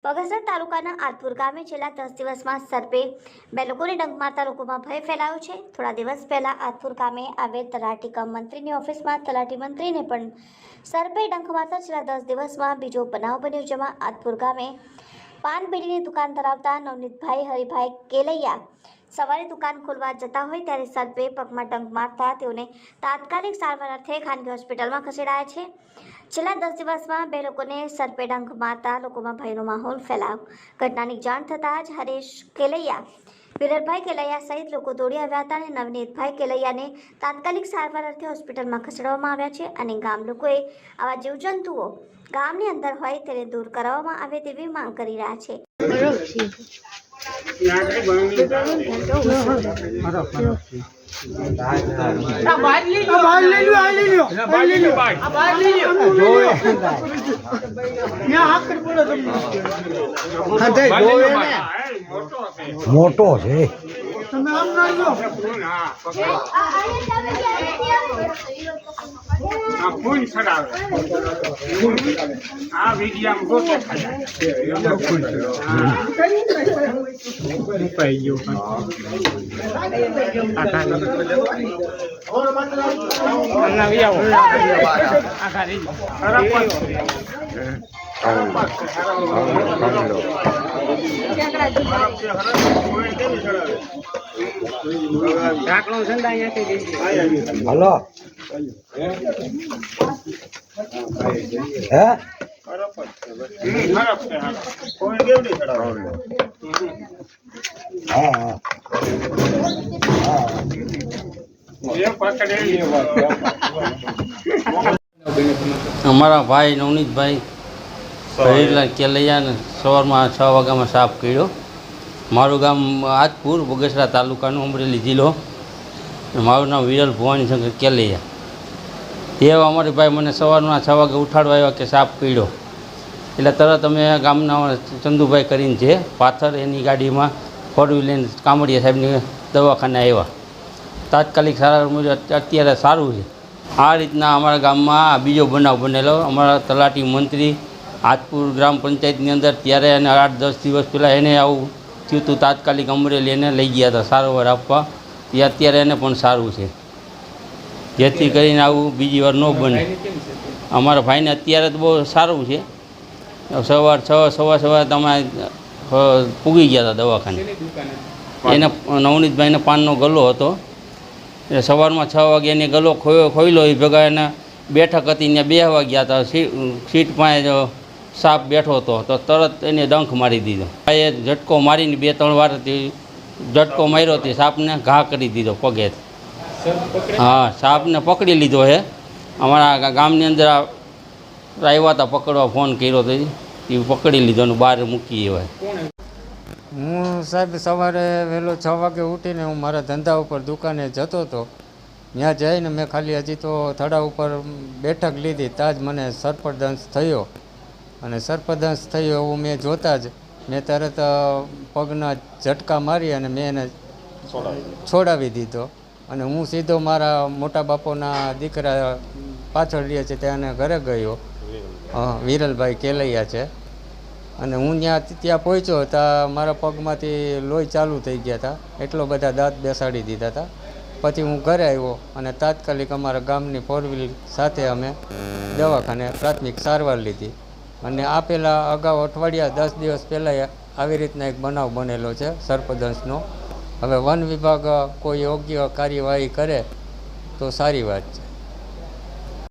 બગસરા તાલુકાના આલપુર ગામે છેલ્લા 10 દિવસમાં સર્પે 2 લોકોને ડંખ મારતા લોકોમાં ભય ફેલાયો છે। થોડા દિવસ પહેલા આલપુર ગામે આવેલ તલાટી કમ મંત્રીની ઓફિસમાં તલાટી મંત્રીને પણ સર્પે ડંખ મારતા છેલ્લા 10 દિવસમાં બીજો બનાવ બન્યો, જેમાં આલપુર ગામે પાન બીડીની દુકાન ધરાવતા નવનીતભાઈ હરિભાઈ કેલૈયા સવારે દુકાન ખોલવા જતા હોય ત્યારે સર્પે પગમાં ડંખ મારતા તેઓને તાત્કાલિક સારવાર અર્થે ખાનગી હોસ્પિટલમાં ખસેડાયા છે। છેલ્લા 10 દિવસમાં 2 લોકોને સર્પે ડંખ મારતા લોકોમાં ભયનો માહોલ ફેલાયો। ઘટનાની જાણ થતાં જ હરેશ કેલૈયા, વિરલભાઈ કેલૈયા સહિત લોકો દોડી આવ્યા હતા અને નવનીતભાઈ કેલૈયાને તાત્કાલિક સારવાર અર્થે હોસ્પિટલમાં ખસેડવામાં આવ્યા છે અને ગામ લોકોએ આવા જીવજંતુઓ ગામની અંદર હોય તેને દૂર કરવામાં આવે તેવી માંગ કરી રહ્યા છે। મોટો છે ફૂલ ચડાવે આ વિડિયામાં ગોટો મુકાઈ ગયો હલો હે અમારા ભાઈ નવનીતભાઈ હરિભાઈ કેલૈયાને સવારમાં 6 વાગ્યામાં સાફ કર્યો। મારું ગામ આજપુર, બગસરા તાલુકાનું, અમરેલી જિલ્લો। મારું નામ વિરલ ભવાની શંકર કેલૈયા। એ અમારી ભાઈ મને સવારના 6 વાગે ઉઠાડવા આવ્યા કે સાફ કર્યો, એટલે તરત અમે ગામના ચંદુભાઈ કરીને છે પાથર, એની ગાડીમાં 4 વ્હીલ લઈને કામડિયા સાહેબની દવાખાને આવ્યા। તાત્કાલિક સારવાર મળ્યો, અત્યારે સારું છે। આ રીતના અમારા ગામમાં બીજો બનાવ બનેલો। અમારા તલાટી મંત્રી આજપુર ગ્રામ પંચાયતની અંદર ત્યારે એને 8-10 દિવસ પહેલાં એને આવું થયું હતું। તાત્કાલિક અમરેલી એને લઈ ગયા હતા સારવાર આપવા, એ અત્યારે એને પણ સારું છે, જેથી કરીને આવું બીજી વાર ન બને। અમારા ભાઈને અત્યારે તો બહુ સારું છે। સવાર 6 સવા સવાર તમે પૂગી ગયા હતા દવાખાને। એને નવનીતભાઈને પાનનો ગલ્લો હતો, એટલે સવારમાં 6 વાગે એને ગલ્લો ખોઈલો, એ ભેગા એને બેઠક હતી ત્યાં બેસવા ગયા હતા, સીટ પાસે સાપ બેઠો હતો તો તરત એને ડંખ મારી દીધો। એ ઝટકો મારીને 2-3 વાર ઝટકો માર્યો તે સાપને ઘા કરી દીધો પગે। હા, સાપને પકડી લીધો છે। અમારા ગામની અંદર આવ્યા હતા પકડવા, ફોન કર્યો તો એ પકડી લીધો અને બહાર મૂકી હોય। હું સાહેબ સવારે વહેલો 6 વાગે ઉઠીને હું મારા ધંધા ઉપર દુકાને જતો હતો। ત્યાં જઈને મેં ખાલી હજી તો થડા ઉપર બેઠક લીધી, ત્યાં જ મને સર્પદંશ થયો। અને સર્પદંશ થયો એવું મેં જોતા જ મેં તરત પગના ઝટકા મારી અને મેં એને છોડાવી દીધો। અને હું સીધો મારા મોટા બાપોના દીકરા પાછળ રહે છે ત્યાં ઘરે ગયો, વિરલભાઈ કેલૈયા છે। અને હું ત્યાં પહોંચ્યો ત્યાં મારા પગમાંથી લોહી ચાલુ થઈ ગયા હતા, એટલો બધા દાંત બેસાડી દીધા હતા। પછી હું ઘરે આવ્યો અને તાત્કાલિક અમારા ગામની 4 વ્હીલ સાથે અમે દવાખાને પ્રાથમિક સારવાર લીધી। અને આ પહેલાં અગાઉ અઠવાડિયા 10 દિવસ પહેલાં આવી રીતના એક બનાવ બનેલો છે સર્પદંશનો। હવે વન વિભાગ કોઈ યોગ્ય કાર્યવાહી કરે તો સારી વાત છે।